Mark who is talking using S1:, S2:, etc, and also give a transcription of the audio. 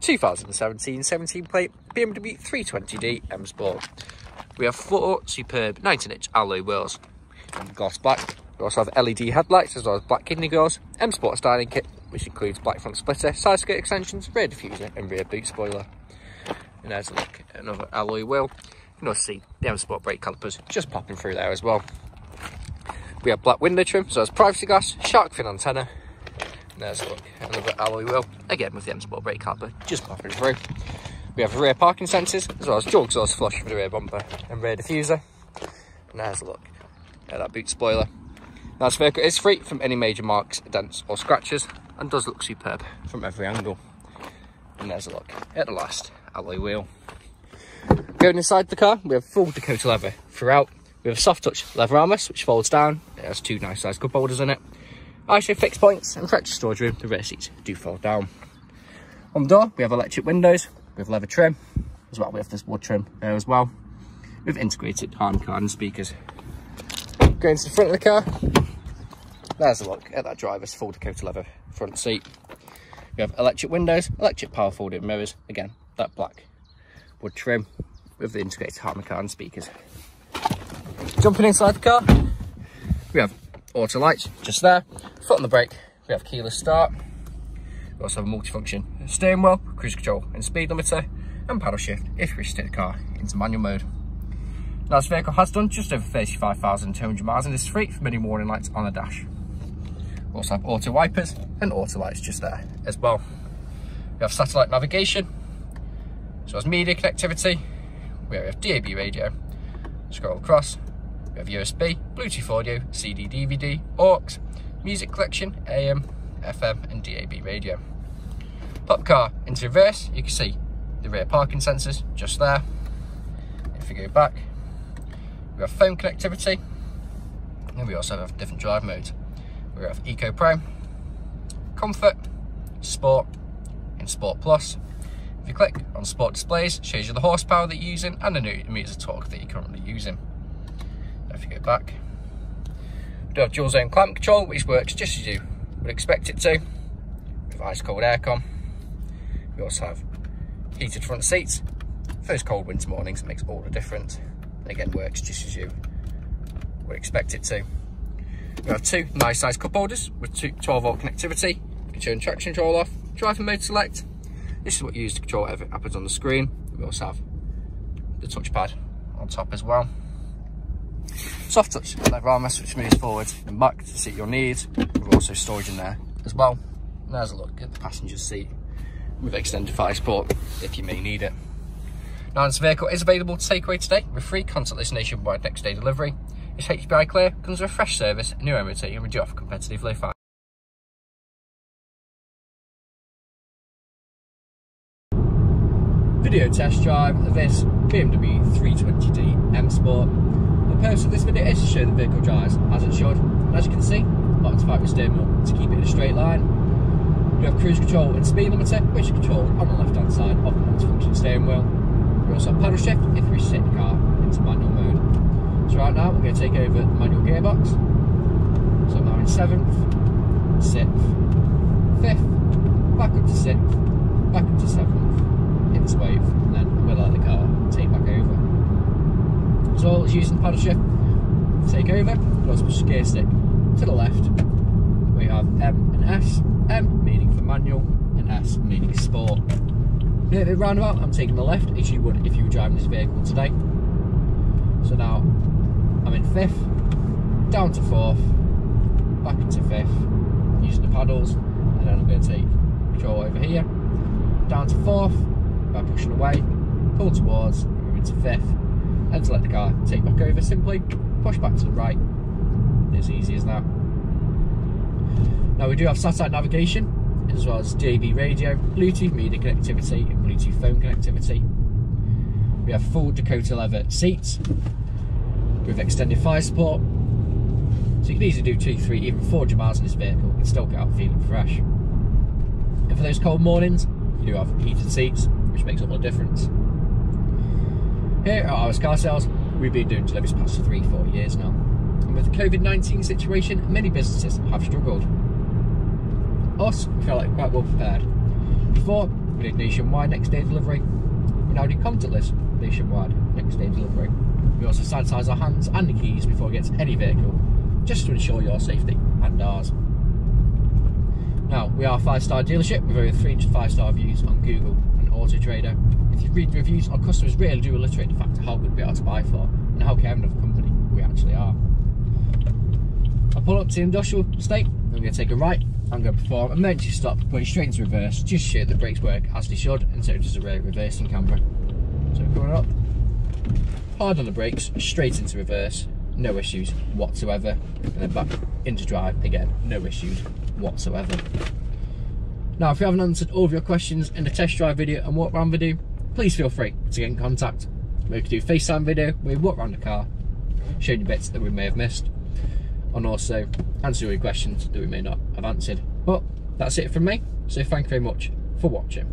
S1: 2017 17 plate BMW 320d M Sport. We have 4 superb 19-inch alloy wheels and gloss black. We also have LED headlights as well as black kidney grills, M Sport styling kit, which includes black front splitter, side skirt extensions, rear diffuser and rear boot spoiler. And there's a look at another alloy wheel. You can also see the M Sport brake calipers just popping through there as well. We have black window trim, so there's privacy glass, shark fin antenna. And there's a look at another alloy wheel, again with the M Sport brake caliper just popping through. We have rear parking sensors, as well as dual exhaust flush for the rear bumper and rear diffuser. And there's a look at that boot spoiler. Now this vehicle is free from any major marks, dents or scratches, and does look superb from every angle. And there's a look at the last alloy wheel. Going inside the car, we have full Dakota leather throughout. We have a soft touch leather armrest which folds down. It has 2 nice sized cup holders in it. ISO fixed points, and for extra storage room, the rear seats do fold down. On the door, we have electric windows with leather trim, as well we have this wood trim there as well, with integrated harman kardon speakers. Going to the front of the car, there's a look at that driver's full Dakota leather front seat. We have electric windows, electric power folding mirrors, again that black wood trim with the integrated harman kardon speakers. Jumping inside the car, we have auto lights just there, foot on the brake, we have keyless start. We also have a multifunction steering wheel, cruise control and speed limiter, and paddle shift if you wish to take the car into manual mode. Now this vehicle has done just over 35,200 miles and is free from any warning lights on the dash. We also have auto wipers and auto lights just there as well. We have satellite navigation, as well as media connectivity. We have DAB radio, scroll across, we have USB, Bluetooth audio, CD, DVD, AUX, music collection, AM, FM and DAB radio. Pop car into reverse, you can see the rear parking sensors just there. If we go back, we have phone connectivity, and we also have different drive modes. We have Eco Pro, Comfort, Sport and Sport Plus. If you click on Sport displays, it shows you the horsepower that you're using and the meters of torque that you're currently using. If you go back, we do have dual zone climate control, which works just as you would expect it to, with ice cold aircon. We also have heated front seats. For those cold winter mornings, it makes all the difference. And again, works just as you would expect it to. We have 2 nice sized cup holders with 12-volt connectivity. You can turn traction control off, driver mode select. This is what you use to control whatever happens on the screen. We also have the touchpad on top as well. Soft touch leather armrest which moves forward and back to suit your needs, with also storage in there as well. And there's a look at the passenger seat with extended thigh support if you may need it. Now this vehicle is available to take away today with free contactless nationwide next day delivery. It's HPI clear, comes with a fresh service, a new MOT and we do offer competitive low finance. Video test drive of this BMW 320d M Sport. The purpose of this video is to show the vehicle drives as it should. And as you can see, locked to the steering wheel to keep it in a straight line. We have cruise control and speed limiter, which is controlled on the left hand side of the multifunction steering wheel. We also have paddle shift if we wish to take the car into manual mode. So right now we're going to take over the manual gearbox. So I'm now in 7th, 6th, 5th, back up to 6th, back up to 7th, into 8th, and then we'll let the car take back over. So all it's using the paddle shift to take over. We'll also push the gear stick to the left. We have M and S. M meaning for manual and S meaning sport. A bit roundabout, I'm taking the left as you would if you were driving this vehicle today. So now I'm in 5th, down to 4th, back into 5th, using the paddles, and then I'm going to take control over here, down to 4th, by pushing away, pull towards, move into 5th, and to let the car take back over, simply push back to the right. It's easy as that. Now we do have satellite navigation, as well as DAB radio, Bluetooth media connectivity and Bluetooth phone connectivity. We have full Dakota leather seats with extended fire support, so you can easily do 2, 3, even 400 miles in this vehicle and still get out feeling fresh. And for those cold mornings, you do have heated seats, which makes all the difference. Here at RS Car Sales, we've been doing deliveries past 3-4 years now. And with the COVID-19 situation, many businesses have struggled. Us, we feel like we're quite well prepared. Before, we did nationwide next day delivery. We now do contactless nationwide next day delivery. We also sanitize our hands and the keys before we get to any vehicle, just to ensure your safety and ours. Now, we are a 5-star dealership with over 300 5-star reviews on Google and Autotrader. If you read the reviews, our customers really do illustrate the fact of how good we are to buy for and how caring of a company we actually are. I'll pull up to the industrial estate, I'm going to take a right, I'm going to perform an emergency stop, going straight into reverse, just to show the brakes work as they should, and so does the reversing camera. So coming up, hard on the brakes, straight into reverse, no issues whatsoever, and then back into drive again, no issues whatsoever. Now, if you haven't answered all of your questions in the test drive video and walk around video, please feel free to get in contact. We can do FaceTime video where we walk around the car, showing you bits that we may have missed, and also answer all your questions that we may not have answered. But that's it from me, so thank you very much for watching.